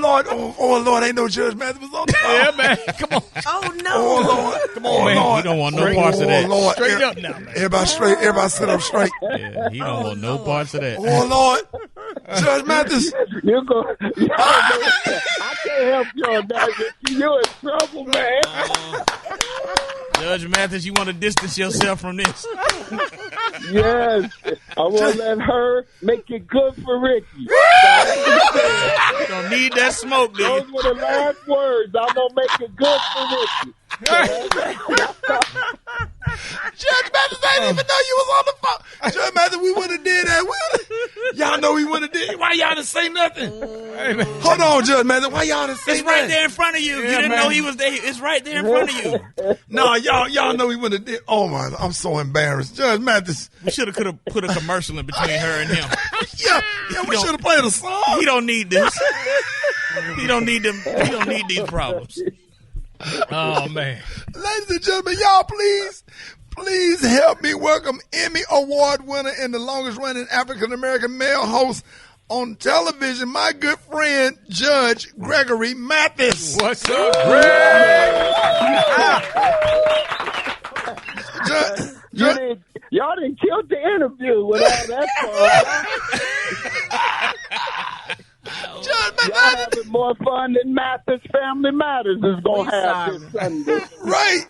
Lord, Lord, ain't no Judge Mathis was on the phone. Yeah, man, come on. Oh, no. Oh, Lord. Come on, man. Lord. You don't want no parts of that. Lord. Straight up now, man. Everybody sit up straight. Yeah, he don't want no parts of that. Oh, Lord. Judge Mathis. I can't help you on that, Rickey. You're in trouble, man. Judge Mathis, you want to distance yourself from this? Yes. I want to let her make it good for Rickey. You don't need that smoke, dude. Those were the last words. I'm going to make it good for Rickey. Judge Mathis, I didn't even know you was on the phone. Judge Mathis, we would have did that. Y'all know we would have did. Why y'all didn't say nothing? Hold on, Judge Mathis. Why y'all didn't say It's nothing? right there in front of you. Yeah, You didn't man. know he was there. It's right there in front of you. No, y'all know we would have did. Oh, my, I'm so embarrassed. Judge Mathis. We should have put a commercial in between her and him. Yeah, we should have played a song. He don't need this. He don't need them. He don't need these problems. Oh, man. Ladies and gentlemen, y'all please help me welcome Emmy Award winner and the longest running African American male host on television, my good friend, Judge Gregory Mathis. What's up, Greg? Y'all didn't kill the interview with all that fun. Judge Y'all having more fun than Mathis Family Matters is going to have this Sunday. Right.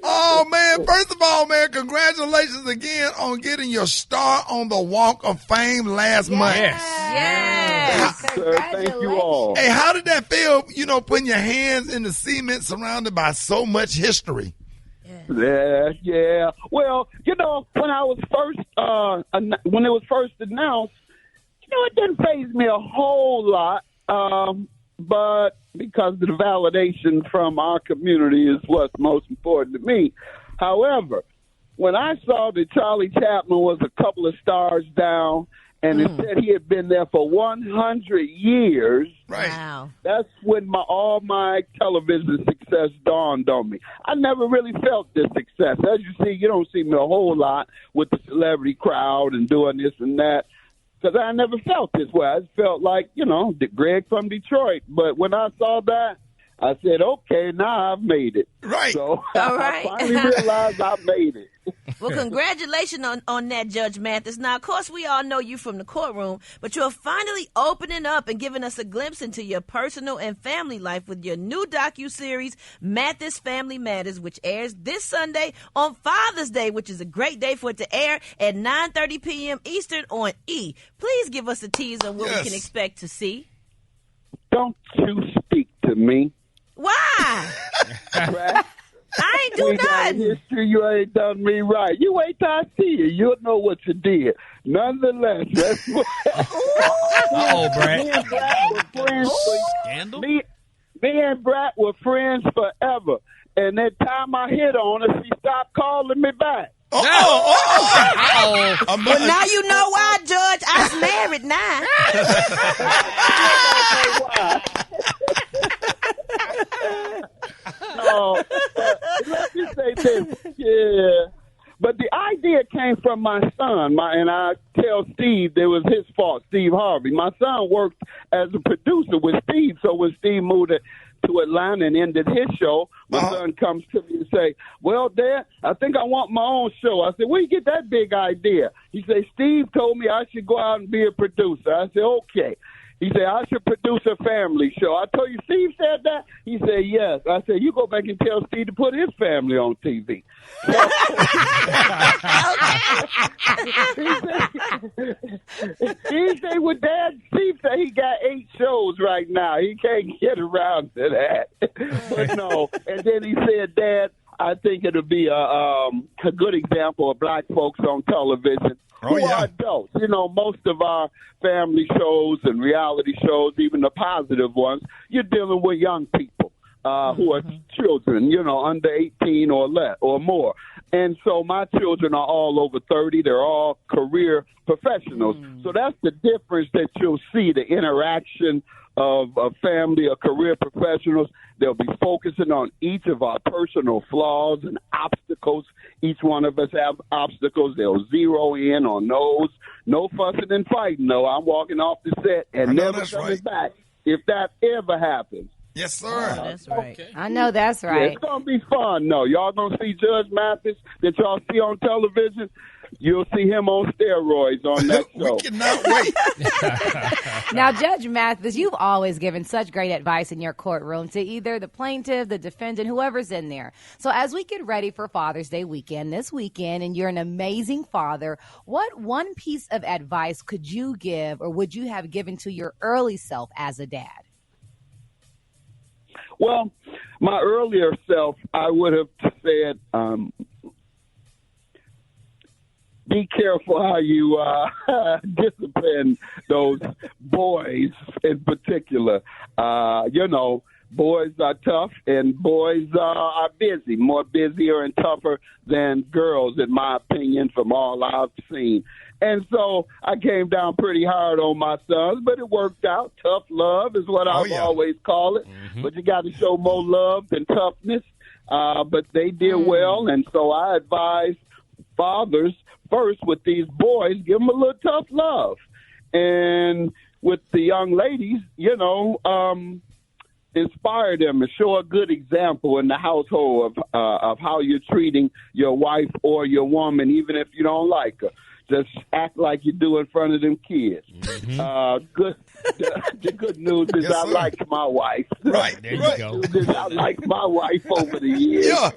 Oh, man. First of all, man, congratulations again on getting your star on the Walk of Fame last month. Yes. Sir, thank you all. Hey, how did that feel, putting your hands in the cement surrounded by so much history? Yeah. Well, when I was first, when it was first announced, it didn't faze me a whole lot, but because the validation from our community is what's most important to me. However, when I saw that Charlie Chaplin was a couple of stars down and it said he had been there for 100 years, right? Wow. That's when all my television success dawned on me. I never really felt this success. As you see, you don't see me a whole lot with the celebrity crowd and doing this and that. Because I never felt this way. I felt like, Greg from Detroit. But when I saw that, I said, okay, now I've made it. Right. So All right. I finally realized I made it. Well, congratulations on that, Judge Mathis. Now, of course, we all know you from the courtroom, but you're finally opening up and giving us a glimpse into your personal and family life with your new docuseries, Mathis Family Matters, which airs this Sunday on Father's Day, which is a great day for it to air at 9:30 p.m. Eastern on E! Please give us a tease on what we can expect to see. Don't you speak to me. Why? Right? I ain't do We got nothing. history. You ain't done me right. You wait till I see you. You'll know what you did. Nonetheless, that's what. Brad. Me and Brad were friends. Scandal? Me and Brad were friends forever. And that time I hit on her, she stopped calling me back. Well, now you know why, Judge. I was married now. Let me say this. Yeah. But the idea came from my son. And I tell Steve it was his fault, Steve Harvey. My son worked as a producer with Steve. So when Steve moved to Atlanta and ended his show, my son comes to me and say, well, Dad, I think I want my own show. I said, where you get that big idea? He said, Steve told me I should go out and be a producer. I said, okay. He said, I should produce a family show. I told you Steve said that? He said, yes. I said, you go back and tell Steve to put his family on TV. He said, well, Dad, Steve said he got 8 shows right now. He can't get around to that. But no. And then he said, Dad, I think it'll be a good example of black folks on television who are adults. Most of our family shows and reality shows, even the positive ones, you're dealing with young people who are children, under 18 or less or more. And so my children are all over 30. They're all career professionals. So that's the difference that you'll see, the interaction of family or career professionals. They'll be focusing on each of our personal flaws and obstacles. Each one of us have obstacles. They'll zero in on those. No fussing and fighting, though. I'm walking off the set and never coming back. if that ever happens. Yes, sir. Oh, that's right. Okay. I know that's Yeah, right. it's going to be fun, though. Y'all going to see Judge Mathis that y'all see on television. You'll see him on steroids on that show. We cannot wait. Now, Judge Mathis, you've always given such great advice in your courtroom to either the plaintiff, the defendant, whoever's in there. So as we get ready for Father's Day weekend this weekend, and you're an amazing father, what one piece of advice could you give or would you have given to your early self as a dad? Well, my earlier self, I would have said, be careful how you discipline those boys in particular. Boys are tough and boys are busy, more busier and tougher than girls, in my opinion, from all I've seen. And so I came down pretty hard on my sons, but it worked out. Tough love is what I've always called it. Mm-hmm. But you got to show more love than toughness. But they did well, and so I advise fathers first with these boys, give them a little tough love. And with the young ladies, inspire them and show a good example in the household of how you're treating your wife or your woman, even if you don't like her. Just act like you do in front of them kids. Mm-hmm. The good news is I like my wife. Right, there you go. I like my wife over the years. Yeah.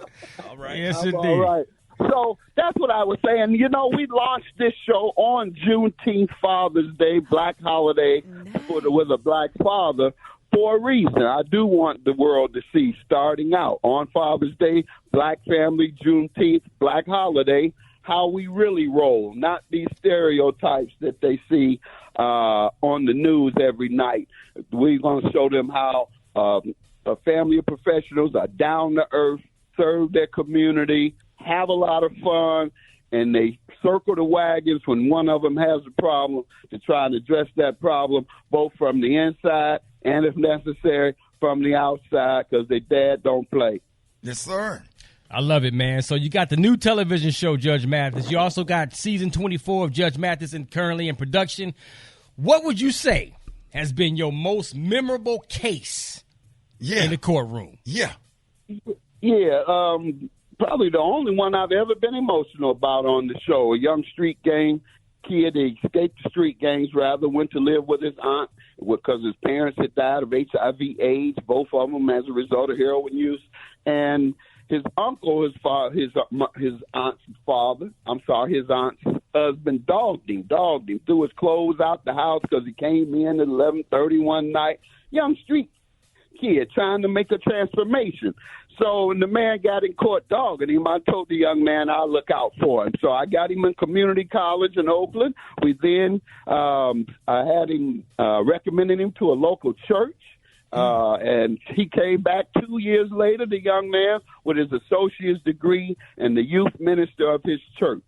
All right. Yes, I'm indeed. all right. So that's what I was saying. We launched this show on Juneteenth, Father's Day, Black holiday, with a black father, for a reason. I do want the world to see, starting out on Father's Day, Black family, Juneteenth, Black holiday, how we really roll, not these stereotypes that they see on the news every night. We're going to show them how a family of professionals are down to earth, serve their community, have a lot of fun, and they circle the wagons when one of them has a problem to try and address that problem, both from the inside and, if necessary, from the outside, because their dad don't play. Yes, sir. I love it, man. So you got the new television show, Judge Mathis. You also got season 24 of Judge Mathis currently in production. What would you say has been your most memorable case in the courtroom? Yeah. Yeah, probably the only one I've ever been emotional about on the show. A young street gang kid, he escaped the street gangs, went to live with his aunt because his parents had died of HIV/AIDS, both of them as a result of heroin use. And his uncle, his aunt's husband dogged him, threw his clothes out the house because he came in at 11:30 one night. Young street kid trying to make a transformation. So when the man got in court dogging him, I told the young man I'll look out for him. So I got him in community college in Oakland. We then I had him recommended him to a local church. And he came back 2 years later, the young man, with his associate's degree and the youth minister of his church.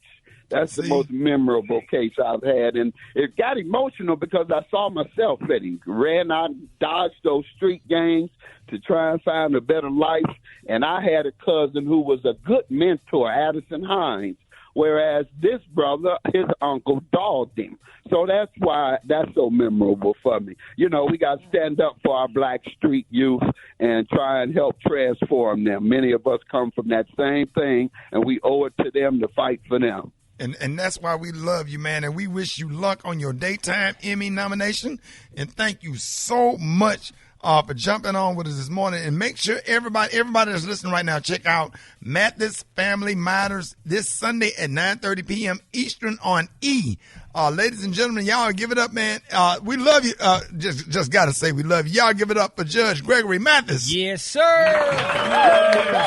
That's the most memorable case I've had. And it got emotional because I saw myself in him. Ran out and dodged those street gangs to try and find a better life. And I had a cousin who was a good mentor, Addison Hines, whereas this brother, his uncle, dogged him. So that's why that's so memorable for me. We got to stand up for our black street youth and try and help transform them. Many of us come from that same thing, and we owe it to them to fight for them. And that's why we love you, man, and we wish you luck on your daytime Emmy nomination. And thank you so much for jumping on with us this morning. And make sure everybody that's listening right now, check out Mathis Family Matters this Sunday at 9:30 p.m. Eastern on E. Ladies and gentlemen, y'all give it up, man. We love you. Just got to say we love you. Y'all give it up for Judge Gregory Mathis. Yes, sir.